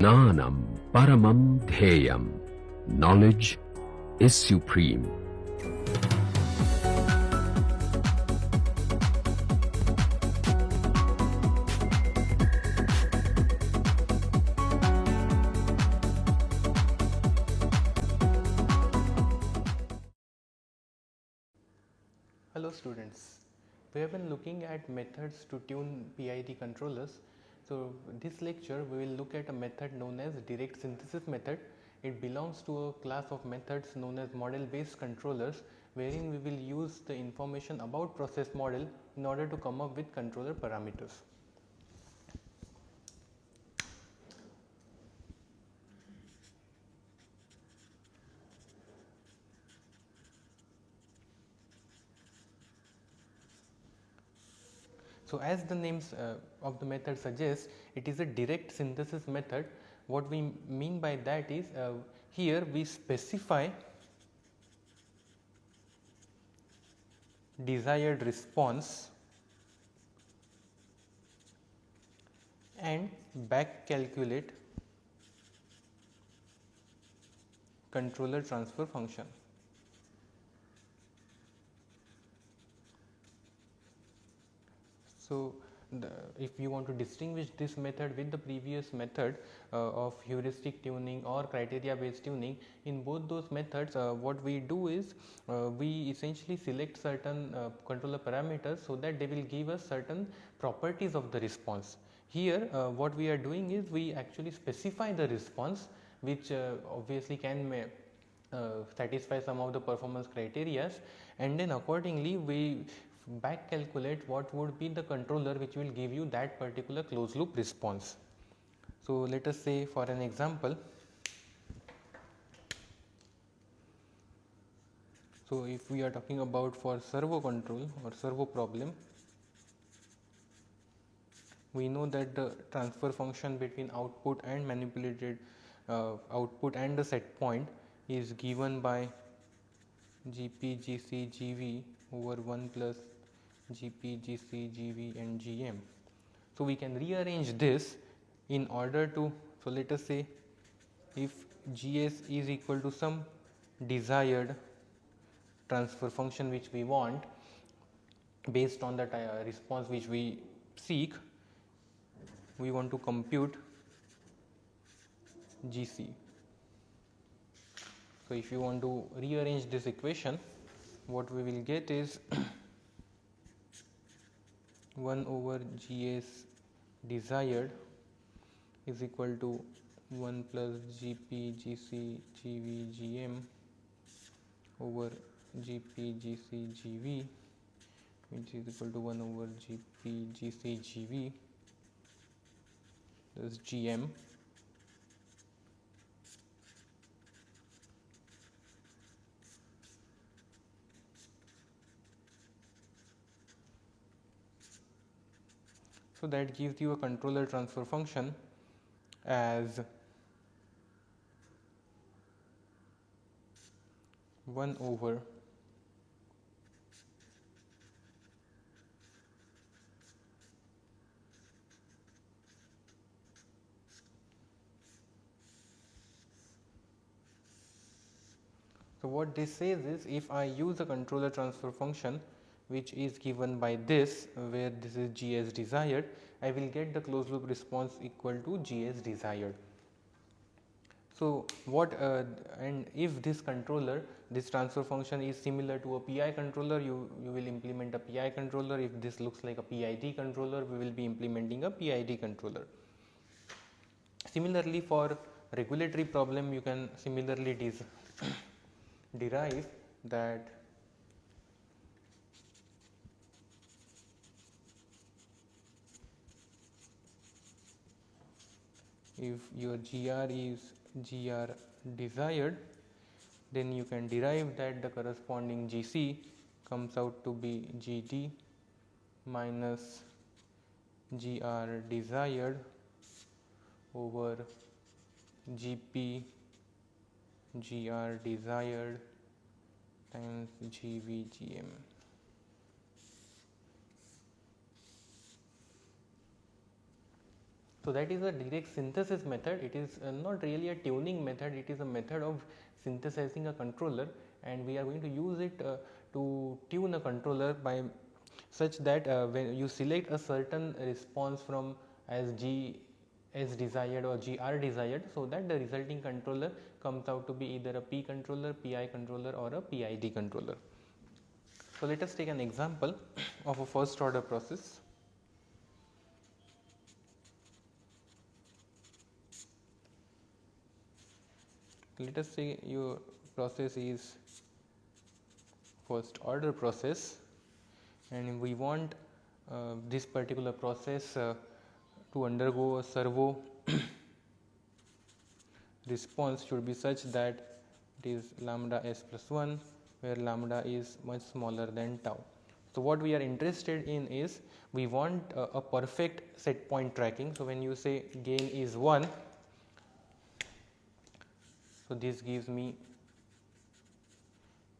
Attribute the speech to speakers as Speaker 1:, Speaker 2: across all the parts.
Speaker 1: Jnanam paramam dheyam. Knowledge is supreme.
Speaker 2: Hello students, we have been looking at methods to tune PID controllers. So this lecture we will look at a method known as direct synthesis method. It belongs to a class of methods known as model based controllers, wherein we will use the information about process model in order to come up with controller parameters. So as the names of the method suggests, it is a direct synthesis method. What we mean by that is, here we specify desired response and back calculate controller transfer function. So if you want to distinguish this method with the previous method of heuristic tuning or criteria based tuning, in both those methods what we do is we essentially select certain controller parameters so that they will give us certain properties of the response. Here what we are doing is we actually specify the response, which obviously can satisfy some of the performance criteria, and then accordingly we back calculate what would be the controller which will give you that particular closed loop response. So let us say for an example, so if we are talking about for servo control or servo problem, we know that the transfer function between output and manipulated output and the set point is given by GP, GC, GV over 1 plus GP, GC, GV and GM. So we can rearrange this in order to, so let us say if GS is equal to some desired transfer function which we want based on the response which we seek, we want to compute GC. So if you want to rearrange this equation, what we will get is 1 over GS desired is equal to 1 plus GP, GC, GV, GM over GP, GC, GV, which is equal to 1 over GP, GC, GV plus GM. So that gives you a controller transfer function as 1 over So what this says is, if I use a controller transfer function which is given by this, where this is GS desired, I will get the closed loop response equal to GS desired. So what and if this controller, this transfer function is similar to a PI controller, you will implement a PI controller. If this looks like a PID controller, we will be implementing a PID controller. Similarly, for regulatory problem, you can similarly derive that if your GR is GR desired, then you can derive that the corresponding GC comes out to be GD minus GR desired over GP GR desired times GVGM. So that is a direct synthesis method. It is not really a tuning method, it is a method of synthesizing a controller, and we are going to use it to tune a controller by such that when you select a certain response from as G as desired or GR desired, so that the resulting controller comes out to be either a P controller, PI controller or a PID controller. So let us take an example of a first order process. Let us say your process is first order process, and we want this particular process to undergo a servo response should be such that it is lambda s plus 1, where lambda is much smaller than tau. So what we are interested in is we want a perfect set point tracking. So when you say gain is 1, so this gives me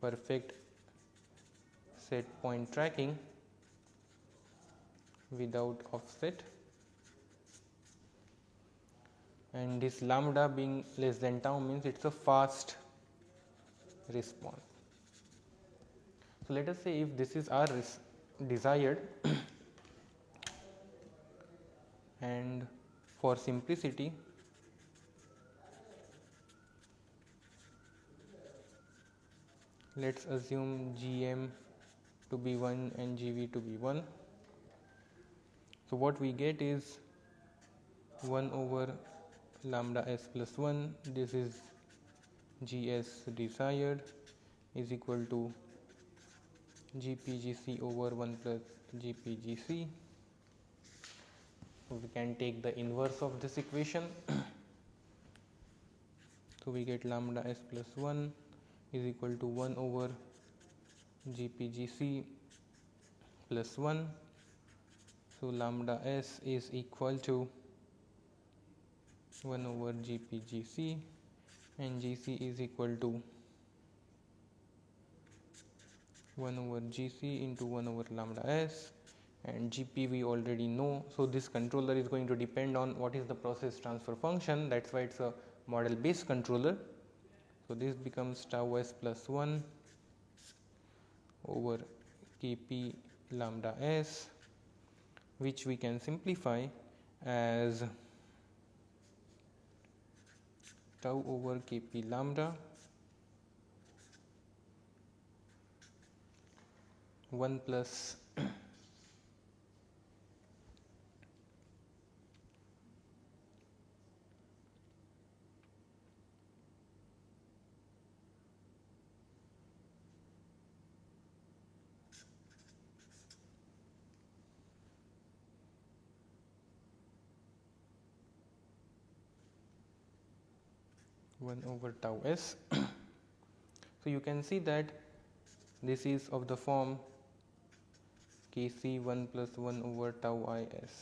Speaker 2: perfect set point tracking without offset, and this lambda being less than tau means it's a fast response. So let us say if this is our desired and for simplicity let's assume GM to be 1 and GV to be 1. So what we get is 1 over lambda s plus 1, this is GS desired, is equal to GPGC over 1 plus GPGC. So we can take the inverse of this equation. So we get lambda s plus 1 is equal to 1 over GPGC plus 1. So lambda s is equal to 1 over GPGC, and GC is equal to 1 over GC into 1 over lambda s, and GP we already know. So this controller is going to depend on what is the process transfer function, that's why it's a model based controller. So this becomes tau s plus 1 over Kp lambda s, which we can simplify as tau over Kp lambda 1 plus 1 over tau s. So you can see that this is of the form Kc 1 plus 1 over tau is.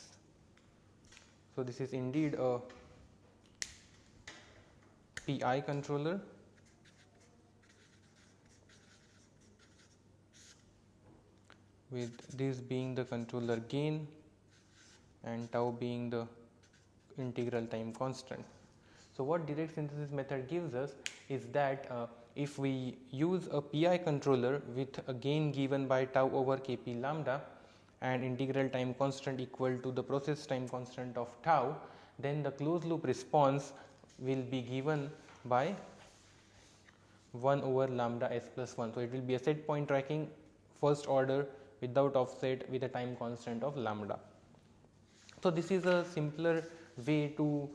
Speaker 2: So this is indeed a PI controller with this being the controller gain and tau being the integral time constant. So what direct synthesis method gives us is that if we use a PI controller with a gain given by tau over Kp lambda and integral time constant equal to the process time constant of tau, then the closed loop response will be given by 1 over lambda s plus 1. So it will be a set point tracking first order without offset with a time constant of lambda. So this is a simpler way to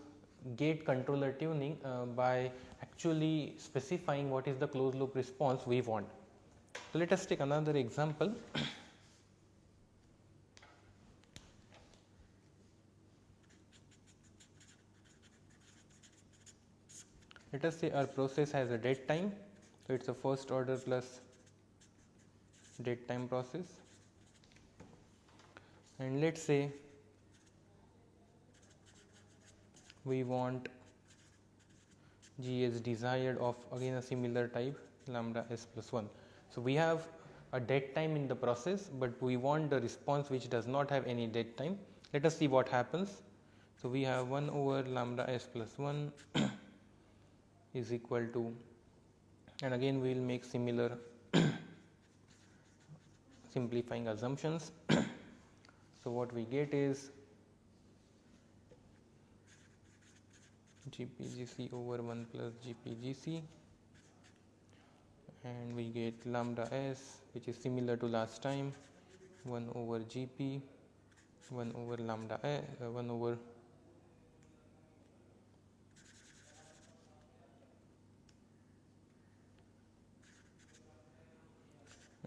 Speaker 2: get controller tuning by actually specifying what is the closed loop response we want. So let us take another example. Let us say our process has a dead time, so it is a first order plus dead time process, and let us say we want G as desired of again a similar type lambda s plus 1. So we have a dead time in the process, but we want the response which does not have any dead time. Let us see what happens. So we have 1 over lambda s plus 1 is equal to, and again we will make similar simplifying assumptions. So what we get is GPGC over 1 plus GPGC, and we get lambda s, which is similar to last time, 1 over GP, 1 over lambda s, 1 over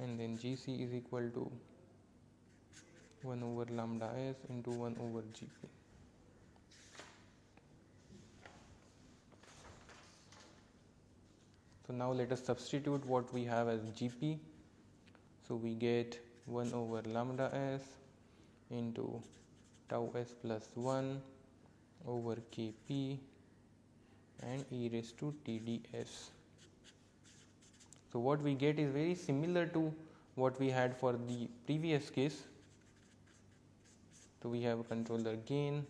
Speaker 2: and then GC is equal to 1 over lambda s into 1 over GP. So now let us substitute what we have as GP. So we get 1 over lambda s into tau s plus 1 over Kp and e raised to TdS. So what we get is very similar to what we had for the previous case. So we have a controller gain,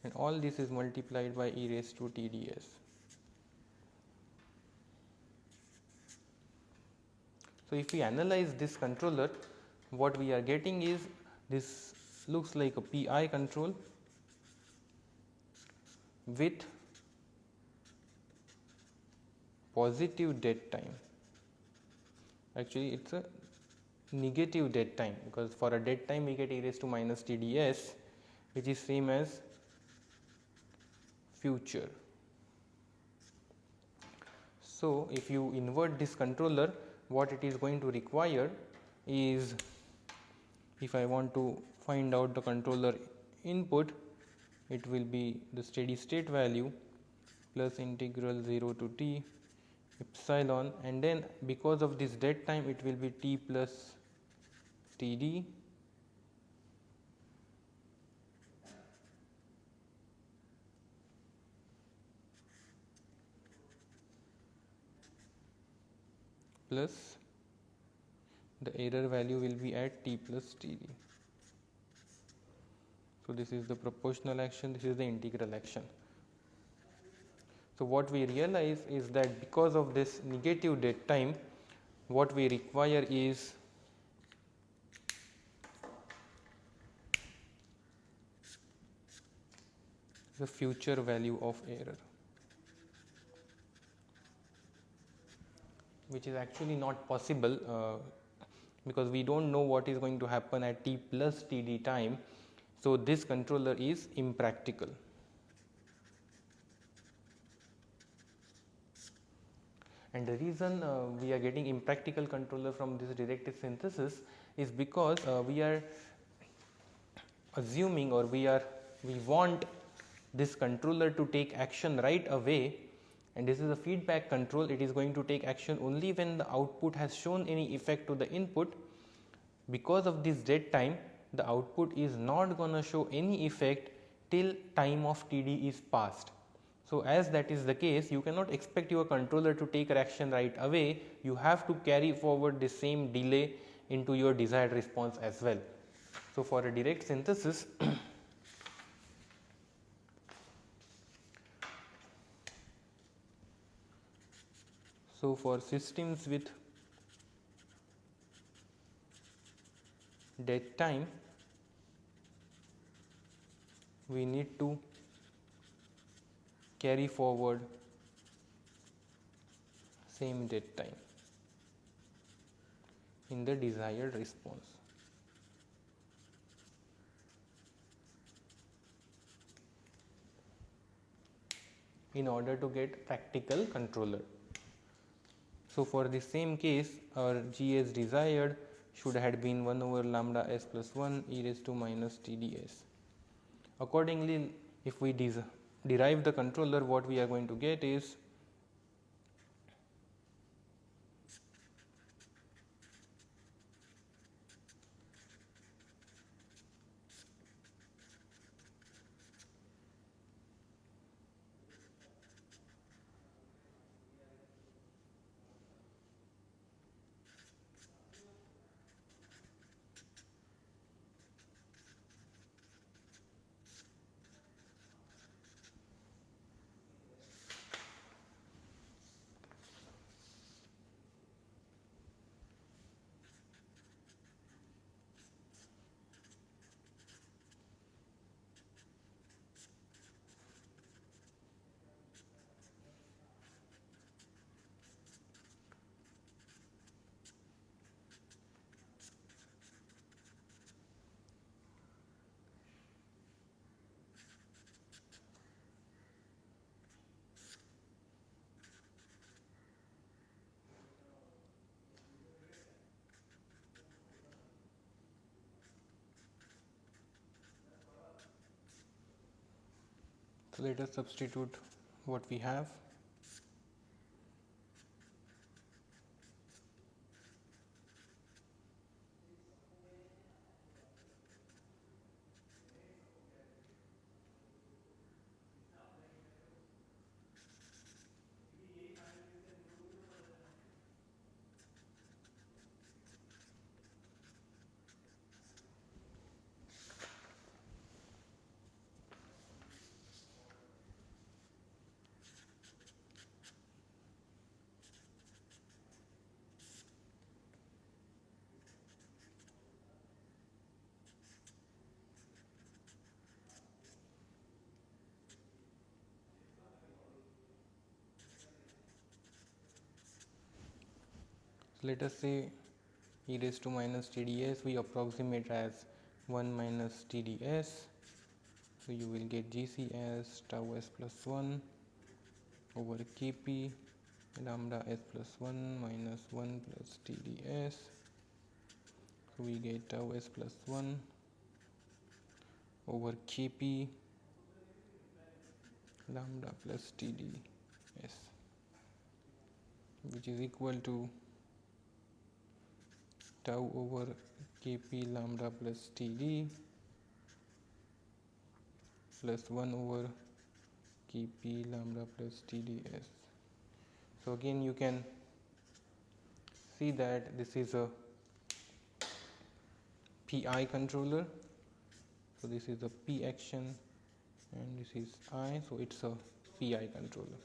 Speaker 2: and all this is multiplied by e raised to TdS. So if we analyze this controller, what we are getting is this looks like a PI control with positive dead time. Actually it's a negative dead time, because for a dead time we get e raised to minus TdS, which is same as future. So if you invert this controller, what it is going to require is, if I want to find out the controller input, it will be the steady state value plus integral 0 to t epsilon, and then because of this dead time it will be t plus Td plus the error value will be at t plus Td. So this is the proportional action, this is the integral action. So what we realize is that because of this negative dead time, what we require is the future value of error, which is actually not possible because we don't know what is going to happen at t plus Td time. So this controller is impractical. And the reason we are getting impractical controller from this directed synthesis is because we are assuming, or we want this controller to take action right away, and this is a feedback control. It is going to take action only when the output has shown any effect to the input. Because of this dead time, the output is not going to show any effect till time of Td is passed. So as that is the case, you cannot expect your controller to take action right away. You have to carry forward the same delay into your desired response as well. So for a direct synthesis so for systems with dead time, we need to carry forward same dead time in the desired response. In order to get practical controller. So for the same case, our G as desired should have been 1 over lambda s plus 1 e raised to minus TdS. Accordingly, if we derive the controller, what we are going to get is So let us substitute what we have. So let us say e raised to minus TDS we approximate as 1 minus TDS. So you will get GC as tau s plus 1 over Kp lambda s plus 1 minus 1 plus TDS. So we get tau s plus 1 over Kp lambda plus TDS, which is equal to tau over Kp lambda plus Td plus 1 over Kp lambda plus TDS. So again you can see that this is a PI controller. So this is a P action and this is I, so it's a PI controller.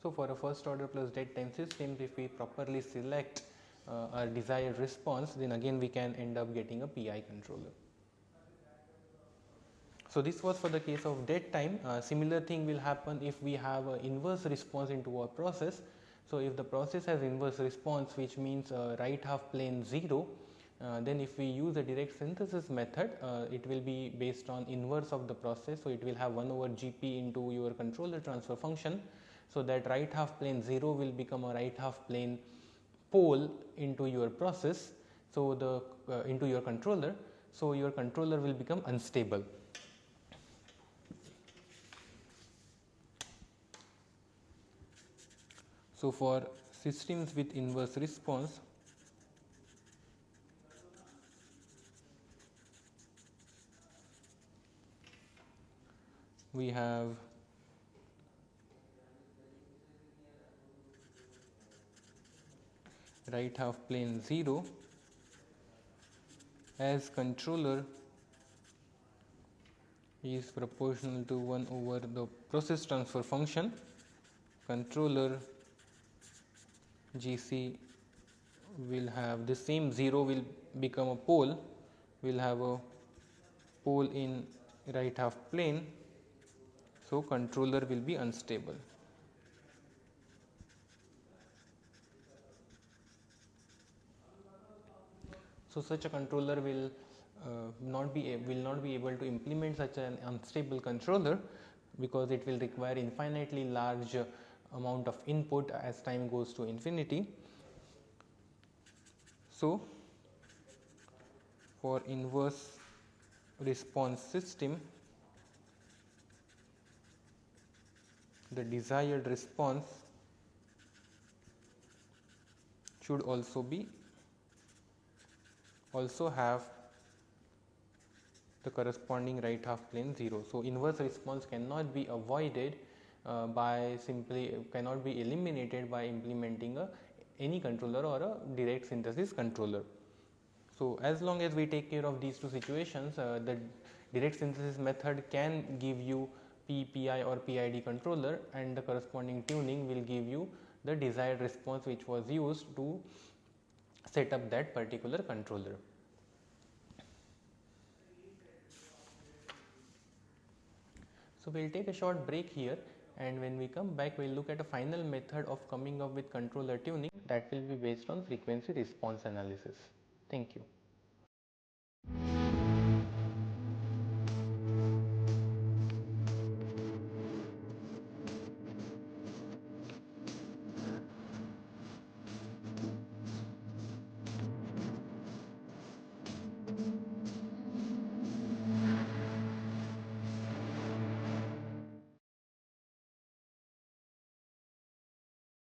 Speaker 2: So for a first order plus dead time system, if we properly select our desired response, then again we can end up getting a PI controller. So this was for the case of dead time. Similar thing will happen if we have an inverse response into our process. So if the process has inverse response, which means right half plane 0, then if we use a direct synthesis method, it will be based on inverse of the process. So it will have 1 over Gp into your controller transfer function. So that right half plane 0 will become a right half plane pole into your process, so the into your controller. So your controller will become unstable. So for systems with inverse response, we have right half plane 0 as controller is proportional to 1 over the process transfer function. Controller GC will have the same 0 will become a pole, will have a pole in right half plane, so controller will be unstable. So such a controller will not be able to implement such an unstable controller, because it will require infinitely large amount of input as time goes to infinity. So for inverse response system, the desired response should also have the corresponding right half plane 0. So inverse response cannot be avoided cannot be eliminated by implementing any controller or a direct synthesis controller. So as long as we take care of these two situations, the direct synthesis method can give you PPI or PID controller, and the corresponding tuning will give you the desired response which was used to set up that particular controller. So we will take a short break here, and when we come back we will look at a final method of coming up with controller tuning that will be based on frequency response analysis. Thank you.